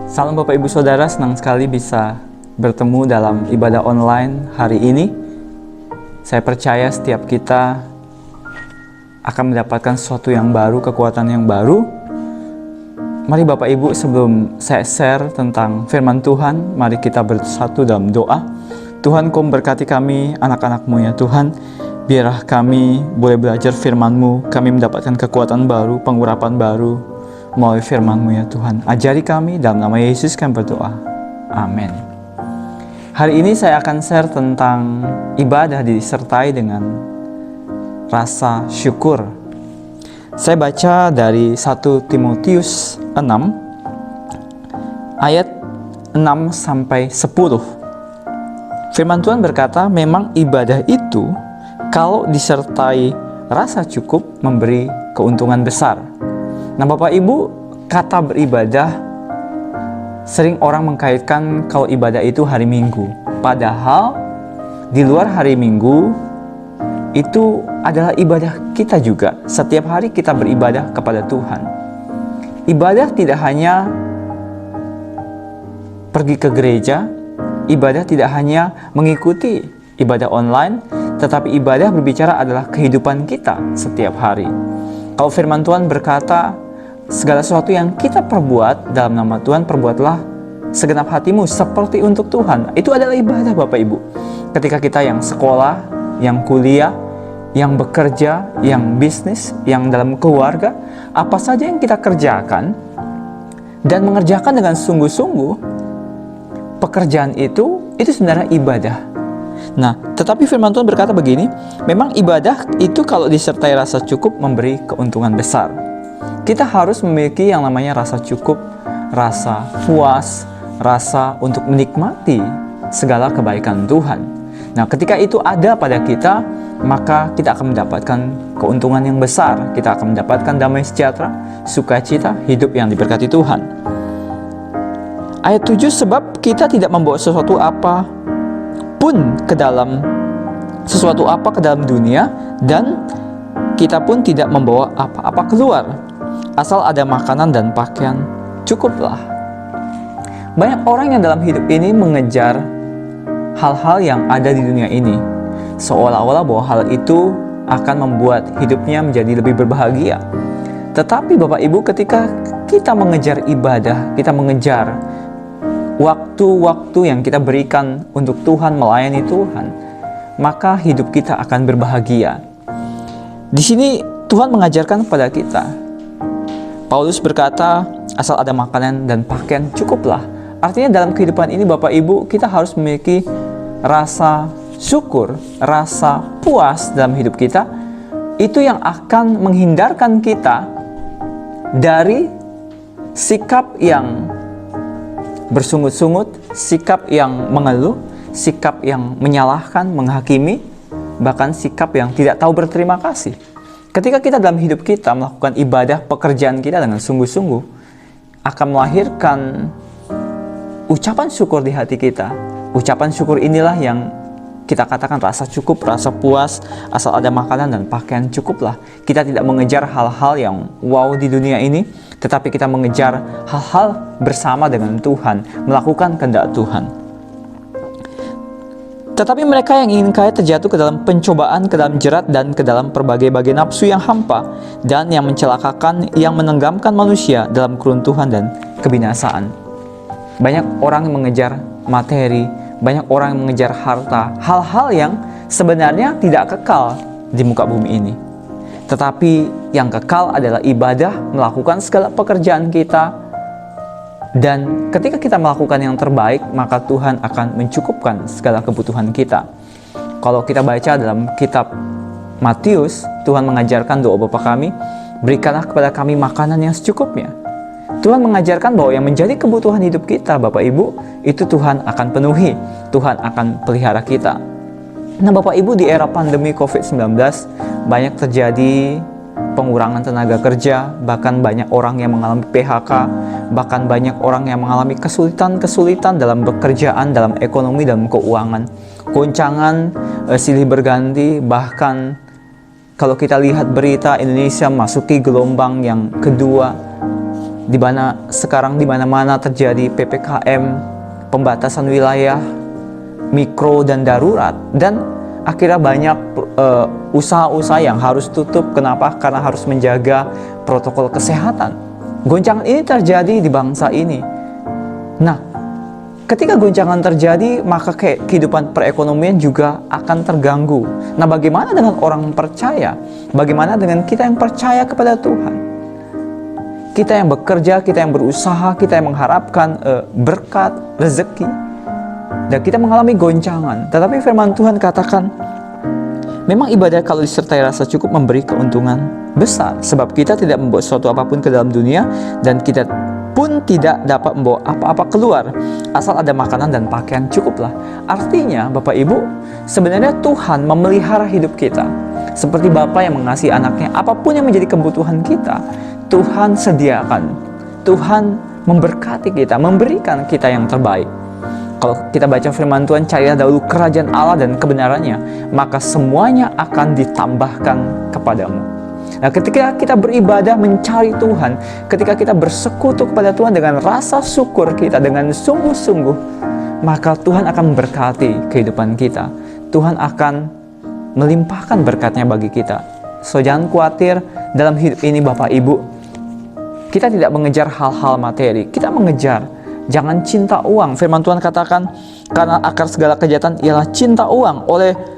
Salam Bapak Ibu Saudara, senang sekali bisa bertemu dalam ibadah online hari ini. Saya percaya setiap kita akan mendapatkan sesuatu yang baru, kekuatan yang baru. Mari Bapak Ibu, sebelum saya share tentang firman Tuhan, mari kita bersatu dalam doa. Tuhan, Kau memberkati kami, anak-anak-Mu ya Tuhan. Biarlah kami boleh belajar firman-Mu, kami mendapatkan kekuatan baru, pengurapan baru melalui firman-Mu ya Tuhan. Ajari kami, dalam nama Yesus kami berdoa. Amin. Hari ini saya akan share tentang ibadah disertai dengan rasa syukur. Saya baca dari 1 Timotius 6 ayat 6 sampai 10. Firman Tuhan berkata, memang ibadah itu kalau disertai rasa cukup memberi keuntungan besar. Nah Bapak Ibu, kata beribadah sering orang mengkaitkan kalau ibadah itu hari Minggu. Padahal di luar hari Minggu itu adalah ibadah kita juga. Setiap hari kita beribadah kepada Tuhan. Ibadah tidak hanya pergi ke gereja, ibadah tidak hanya mengikuti ibadah online, tetapi ibadah berbicara adalah kehidupan kita setiap hari. Kalau firman Tuhan berkata, segala sesuatu yang kita perbuat dalam nama Tuhan, perbuatlah segenap hatimu seperti untuk Tuhan. Itu adalah ibadah Bapak Ibu. Ketika kita yang sekolah, yang kuliah, yang bekerja, yang bisnis, yang dalam keluarga, apa saja yang kita kerjakan dan mengerjakan dengan sungguh-sungguh, pekerjaan itu sebenarnya ibadah. Nah, tetapi firman Tuhan berkata begini, memang ibadah itu kalau disertai rasa cukup memberi keuntungan besar. Kita harus memiliki yang namanya rasa cukup, rasa puas, rasa untuk menikmati segala kebaikan Tuhan. Nah, ketika itu ada pada kita, maka kita akan mendapatkan keuntungan yang besar. Kita akan mendapatkan damai sejahtera, sukacita, hidup yang diberkati Tuhan. Ayat 7, sebab kita tidak membawa sesuatu apa ke dalam dunia, dan kita pun tidak membawa apa-apa keluar. Asal ada makanan dan pakaian, cukuplah. Banyak orang yang dalam hidup ini mengejar hal-hal yang ada di dunia ini, seolah-olah bahwa hal itu akan membuat hidupnya menjadi lebih berbahagia. Tetapi Bapak Ibu, ketika kita mengejar ibadah, kita mengejar waktu-waktu yang kita berikan untuk Tuhan, melayani Tuhan, maka hidup kita akan berbahagia. Di sini Tuhan mengajarkan kepada kita. Paulus berkata, asal ada makanan dan pakaian, cukuplah. Artinya dalam kehidupan ini Bapak Ibu, kita harus memiliki rasa syukur, rasa puas dalam hidup kita. Itu yang akan menghindarkan kita dari sikap yang bersungut-sungut, sikap yang mengeluh, sikap yang menyalahkan, menghakimi, bahkan sikap yang tidak tahu berterima kasih. Ketika kita dalam hidup kita melakukan ibadah pekerjaan kita dengan sungguh-sungguh, akan melahirkan ucapan syukur di hati kita. Ucapan syukur inilah yang kita katakan rasa cukup, rasa puas, asal ada makanan dan pakaian, cukuplah. Kita tidak mengejar hal-hal yang wow di dunia ini, tetapi kita mengejar hal-hal bersama dengan Tuhan, melakukan kehendak Tuhan. Tetapi mereka yang ingin kaya terjatuh ke dalam pencobaan, ke dalam jerat, dan ke dalam berbagai-bagai nafsu yang hampa, dan yang mencelakakan, yang menenggelamkan manusia dalam keruntuhan dan kebinasaan. Banyak orang yang mengejar materi, banyak orang yang mengejar harta, hal-hal yang sebenarnya tidak kekal di muka bumi ini. Tetapi yang kekal adalah ibadah, melakukan segala pekerjaan kita. Dan ketika kita melakukan yang terbaik, maka Tuhan akan mencukupkan segala kebutuhan kita. Kalau kita baca dalam kitab Matius, Tuhan mengajarkan doa Bapa kami, berikanlah kepada kami makanan yang secukupnya. Tuhan mengajarkan bahwa yang menjadi kebutuhan hidup kita, Bapak Ibu, itu Tuhan akan penuhi. Tuhan akan pelihara kita. Nah Bapak Ibu, di era pandemi COVID-19, banyak terjadi pengurangan tenaga kerja, bahkan banyak orang yang mengalami PHK, bahkan banyak orang yang mengalami kesulitan-kesulitan dalam pekerjaan, dalam ekonomi, dalam keuangan. Goncangan silih berganti, bahkan kalau kita lihat berita Indonesia masuki gelombang yang kedua, di mana sekarang di mana-mana terjadi PPKM, pembatasan wilayah, mikro dan darurat, dan akhirnya banyak usaha-usaha yang harus tutup. Kenapa? Karena harus menjaga protokol kesehatan. Goncangan ini terjadi di bangsa ini. Nah, ketika goncangan terjadi, maka kehidupan perekonomian juga akan terganggu. Nah, bagaimana dengan orang percaya? Bagaimana dengan kita yang percaya kepada Tuhan? Kita yang bekerja, kita yang berusaha, kita yang mengharapkan berkat, rezeki, dan kita mengalami goncangan. Tetapi firman Tuhan katakan, memang ibadah kalau disertai rasa cukup memberi keuntungan besar, sebab kita tidak membawa sesuatu apapun ke dalam dunia, dan kita pun tidak dapat membawa apa-apa keluar, asal ada makanan dan pakaian cukuplah. Artinya, Bapak Ibu, sebenarnya Tuhan memelihara hidup kita seperti Bapa yang mengasihi anaknya. Apapun yang menjadi kebutuhan kita, Tuhan sediakan. Tuhan memberkati kita, memberikan kita yang terbaik. Kalau kita baca firman Tuhan, carilah dahulu kerajaan Allah dan kebenarannya, maka semuanya akan ditambahkan kepadamu. Nah, ketika kita beribadah mencari Tuhan, ketika kita bersekutu kepada Tuhan dengan rasa syukur kita, dengan sungguh-sungguh, maka Tuhan akan memberkati kehidupan kita. Tuhan akan melimpahkan berkatnya bagi kita. So, jangan khawatir dalam hidup ini, Bapak Ibu. Kita tidak mengejar hal-hal materi, kita mengejar, jangan cinta uang. Firman Tuhan katakan, karena akar segala kejahatan ialah cinta uang.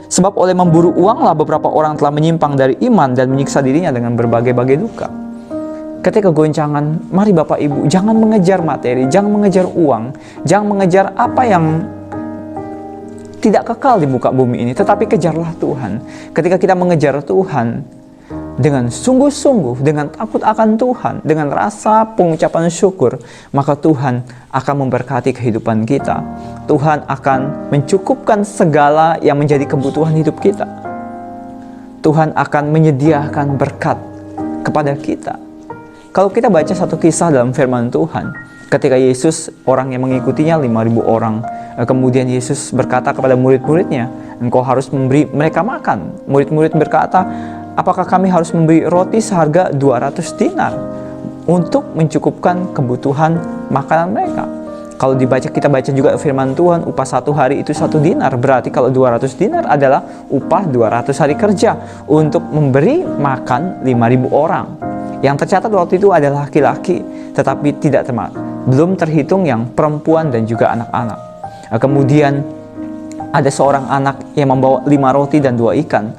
Sebab oleh memburu uanglah beberapa orang telah menyimpang dari iman dan menyiksa dirinya dengan berbagai-bagai duka. Ketika goncangan, mari Bapak Ibu, jangan mengejar materi, jangan mengejar uang, jangan mengejar apa yang tidak kekal di muka bumi ini, tetapi kejarlah Tuhan. Ketika kita mengejar Tuhan dengan sungguh-sungguh, dengan takut akan Tuhan, dengan rasa pengucapan syukur, maka Tuhan akan memberkati kehidupan kita. Tuhan akan mencukupkan segala yang menjadi kebutuhan hidup kita. Tuhan akan menyediakan berkat kepada kita. Kalau kita baca satu kisah dalam firman Tuhan, ketika Yesus, orang yang mengikutinya 5.000 orang, kemudian Yesus berkata kepada murid-muridnya, engkau harus memberi mereka makan. Murid-murid berkata, apakah kami harus memberi roti seharga 200 dinar untuk mencukupkan kebutuhan makanan mereka? Kalau kita baca juga firman Tuhan, upah satu hari itu 1 dinar. Berarti kalau 200 dinar adalah upah 200 hari kerja untuk memberi makan 5.000 orang. Yang tercatat waktu itu adalah laki-laki, tetapi belum terhitung yang perempuan dan juga anak-anak. Kemudian ada seorang anak yang membawa 5 roti dan 2 ikan.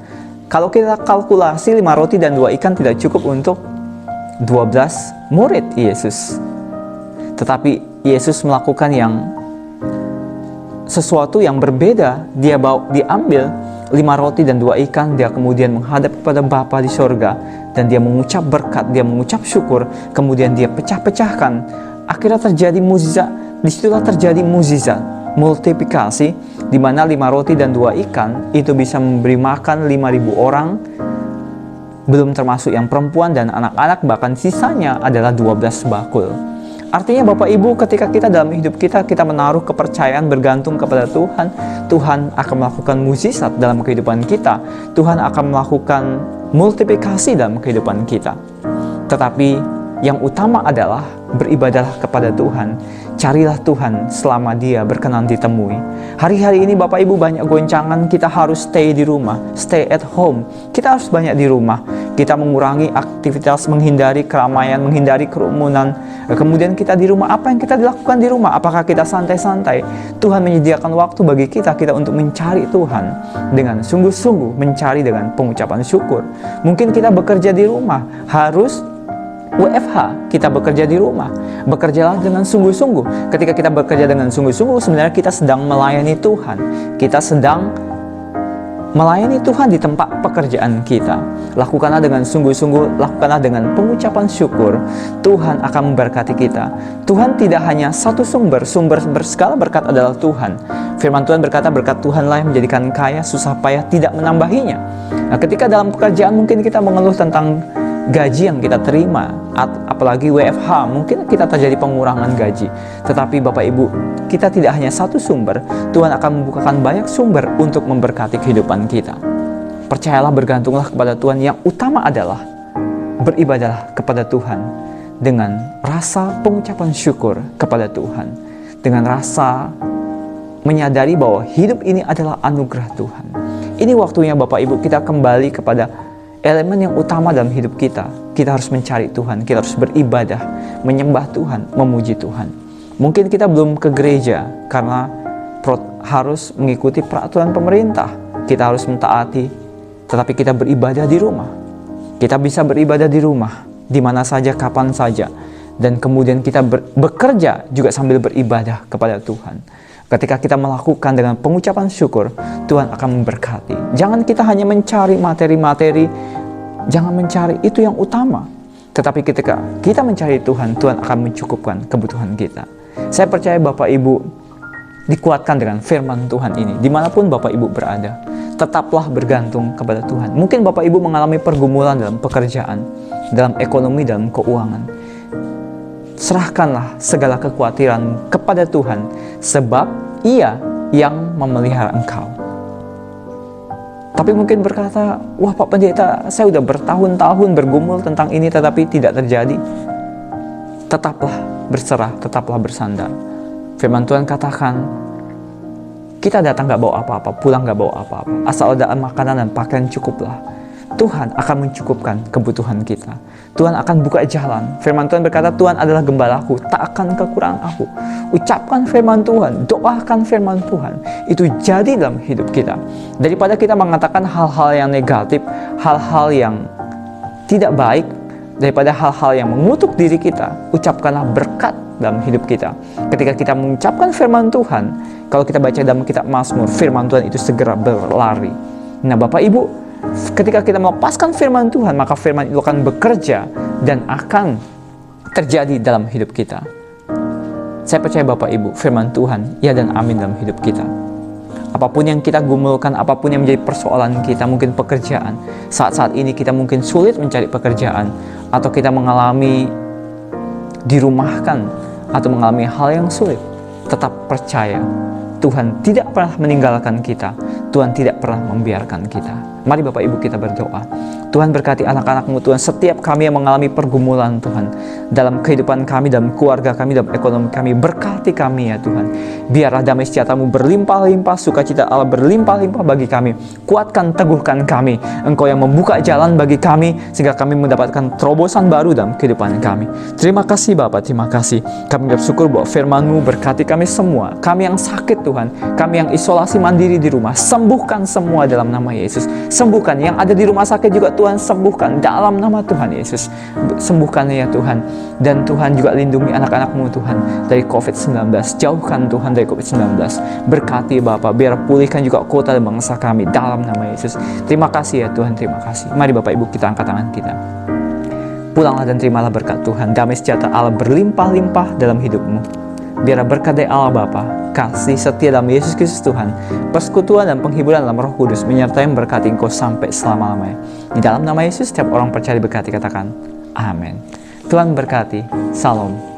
Kalau kita kalkulasi 5 roti dan 2 ikan tidak cukup untuk 12 murid Yesus. Tetapi Yesus melakukan sesuatu yang berbeda. Dia ambil 5 roti dan 2 ikan, dia kemudian menghadap kepada Bapa di sorga, dan dia mengucap berkat, dia mengucap syukur, kemudian dia pecah-pecahkan. Akhirnya terjadi mukjizat. Disitulah terjadi mukjizat multiplikasi, di mana 5 roti dan 2 ikan itu bisa memberi makan 5.000 orang, belum termasuk yang perempuan dan anak-anak, bahkan sisanya adalah 12 bakul. Artinya Bapak Ibu, ketika kita dalam hidup kita menaruh kepercayaan bergantung kepada Tuhan, Tuhan akan melakukan mukjizat dalam kehidupan kita. Tuhan akan melakukan multiplikasi dalam kehidupan kita. Tetapi yang utama adalah beribadahlah kepada Tuhan. Carilah Tuhan selama Dia berkenan ditemui. Hari-hari ini Bapak Ibu banyak goncangan, kita harus stay di rumah, stay at home. Kita harus banyak di rumah. Kita mengurangi aktivitas, menghindari keramaian, menghindari kerumunan. Kemudian kita di rumah, apa yang kita dilakukan di rumah? Apakah kita santai-santai? Tuhan menyediakan waktu bagi kita untuk mencari Tuhan dengan sungguh-sungguh, mencari dengan pengucapan syukur. Mungkin kita bekerja di rumah, harus WFH, kita bekerja di rumah. Bekerjalah dengan sungguh-sungguh. Ketika kita bekerja dengan sungguh-sungguh, sebenarnya kita sedang melayani Tuhan. Kita sedang melayani Tuhan di tempat pekerjaan kita. Lakukanlah dengan sungguh-sungguh, lakukanlah dengan pengucapan syukur. Tuhan akan memberkati kita. Tuhan tidak hanya satu sumber berskala berkat adalah Tuhan. Firman Tuhan berkata, berkat Tuhanlah yang menjadikan kaya, susah payah tidak menambahinya. Nah, ketika dalam pekerjaan mungkin kita mengeluh tentang gaji yang kita terima, apalagi WFH, mungkin kita terjadi pengurangan gaji. Tetapi Bapak Ibu, kita tidak hanya satu sumber. Tuhan akan membukakan banyak sumber untuk memberkati kehidupan kita. Percayalah, bergantunglah kepada Tuhan. Yang utama adalah beribadahlah kepada Tuhan. dengan rasa pengucapan syukur kepada Tuhan, dengan rasa menyadari bahwa hidup ini adalah anugerah Tuhan. Ini waktunya Bapak Ibu kita kembali kepada elemen yang utama dalam hidup kita. Kita harus mencari Tuhan, kita harus beribadah, menyembah Tuhan, memuji Tuhan. Mungkin kita belum ke gereja karena harus mengikuti peraturan pemerintah. Kita harus mentaati, tetapi kita beribadah di rumah. Kita bisa beribadah di rumah, di mana saja, kapan saja. Dan kemudian kita bekerja juga sambil beribadah kepada Tuhan. Ketika kita melakukan dengan pengucapan syukur, Tuhan akan memberkati. Jangan kita hanya mencari materi-materi, jangan mencari itu yang utama. Tetapi ketika kita mencari Tuhan, Tuhan akan mencukupkan kebutuhan kita. Saya percaya Bapak Ibu dikuatkan dengan firman Tuhan ini. Dimanapun Bapak Ibu berada, tetaplah bergantung kepada Tuhan. Mungkin Bapak Ibu mengalami pergumulan dalam pekerjaan, dalam ekonomi, dalam keuangan. Serahkanlah segala kekhawatiran kepada Tuhan, sebab Ia yang memelihara engkau. Tapi mungkin berkata, wah Pak Pendeta, saya sudah bertahun-tahun bergumul tentang ini tetapi tidak terjadi. Tetaplah berserah, tetaplah bersandar. Firman Tuhan katakan, kita datang gak bawa apa-apa, pulang gak bawa apa-apa. Asal ada makanan dan pakaian cukuplah. Tuhan akan mencukupkan kebutuhan kita. Tuhan akan buka jalan. Firman Tuhan berkata, Tuhan adalah gembalaku, tak akan kekurangan aku. Ucapkan firman Tuhan, doakan firman Tuhan. Itu jadi dalam hidup kita. Daripada kita mengatakan hal-hal yang negatif, hal-hal yang tidak baik, daripada hal-hal yang mengutuk diri kita, ucapkanlah berkat dalam hidup kita. Ketika kita mengucapkan firman Tuhan, kalau kita baca dalam kitab Mazmur, firman Tuhan itu segera berlari. Nah Bapak Ibu, ketika kita melepaskan firman Tuhan, maka firman itu akan bekerja dan akan terjadi dalam hidup kita. Saya percaya Bapak Ibu, firman Tuhan, ya dan amin dalam hidup kita. Apapun yang kita gumulkan, apapun yang menjadi persoalan kita, mungkin pekerjaan. Saat-saat ini kita mungkin sulit mencari pekerjaan, atau kita mengalami dirumahkan, atau mengalami hal yang sulit. Tetap percaya, Tuhan tidak pernah meninggalkan kita. Tuhan tidak pernah membiarkan kita. Mari Bapak Ibu kita berdoa. Tuhan berkati anak-anak-Mu Tuhan, setiap kami yang mengalami pergumulan Tuhan, dalam kehidupan kami, dalam keluarga kami, dalam ekonomi kami, berkati kami ya Tuhan. Biarlah damai sejahtera-Mu berlimpah-limpah, sukacita Allah berlimpah-limpah bagi kami. Kuatkan, teguhkan kami. Engkau yang membuka jalan bagi kami, sehingga kami mendapatkan terobosan baru dalam kehidupan kami. Terima kasih Bapak, terima kasih. Kami bersyukur bahwa firman-Mu berkati kami semua. Kami yang sakit Tuhan, kami yang isolasi mandiri di rumah, sembuhkan semua dalam nama Yesus. Sembuhkan yang ada di rumah sakit juga Tuhan, sembuhkan dalam nama Tuhan Yesus. Sembuhkan ya Tuhan. Dan Tuhan juga lindungi anak-anak-Mu Tuhan dari COVID-19. Jauhkan Tuhan dari COVID-19. Berkati Bapak, biar pulihkan juga kota dan bangsa kami dalam nama Yesus. Terima kasih ya Tuhan, terima kasih. Mari Bapak Ibu kita angkat tangan kita. Pulanglah dan terimalah berkat Tuhan. Damai sejahtera Allah berlimpah-limpah dalam hidupmu. Biar berkat dari Allah Bapa, kasih setia dalam Yesus Kristus Tuhan, persekutuan dan penghiburan dalam Roh Kudus menyertai memberkati engkau sampai selama-lamanya. Di dalam nama Yesus, setiap orang percaya diberkati, katakan amin. Tuhan berkati. Salam.